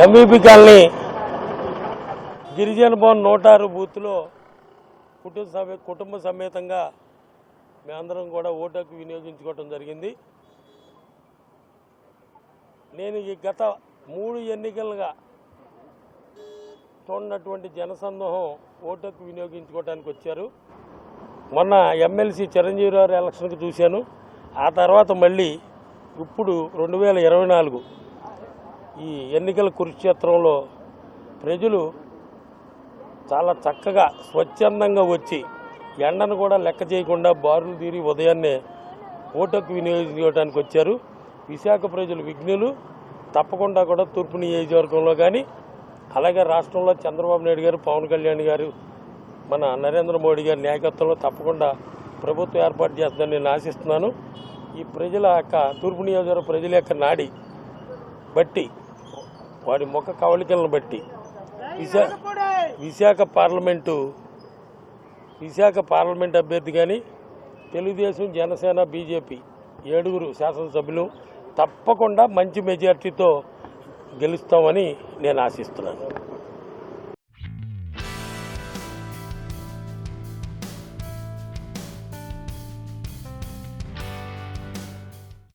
MVP colony గిరిజన భవన్ 106 బూత్లో కుటుంబ సమేతంగా మేమందరం కూడా ఓటుకు వినియోగించుకోవడం జరిగింది. నేను ఈ గత 3 ఎన్నికలుగా చూడనటువంటి జనసందోహం ఓటుకు వినియోగించుకోవడానికి వచ్చారు. మొన్న ఎమ్మెల్సీ చిరంజీవిరావు ఎలక్షన్కి చూశాను. ఆ తర్వాత మళ్ళీ ఇప్పుడు 2024 ఈ ఎన్నికల కురుక్షేత్రంలో ప్రజలు చాలా చక్కగా స్వచ్ఛందంగా వచ్చి ఎండను కూడా లెక్క చేయకుండా బారులు తీరి ఉదయాన్నే ఓటుకు వినియోగించుకోవడానికి వచ్చారు. విశాఖ ప్రజలు విఘ్నులు. తప్పకుండా కూడా తూర్పు నియోజకవర్గంలో కానీ అలాగే రాష్ట్రంలో చంద్రబాబు నాయుడు గారు, పవన్ కళ్యాణ్ గారు, మన నరేంద్ర మోడీ గారి నాయకత్వంలో తప్పకుండా ప్రభుత్వం ఏర్పాటు చేస్తుందని నేను ఆశిస్తున్నాను. ఈ ప్రజల యొక్క తూర్పు నియోజకవర్గ ప్రజల యొక్క నాడి బట్టి, వాడి ముఖ కవళికలను బట్టి విశాఖ పార్లమెంటు అభ్యర్థి కానీ తెలుగుదేశం, జనసేన, బీజేపీ 7 శాసనసభ్యులు తప్పకుండా మంచి మెజార్టీతో గెలుస్తామని నేను ఆశిస్తున్నాను.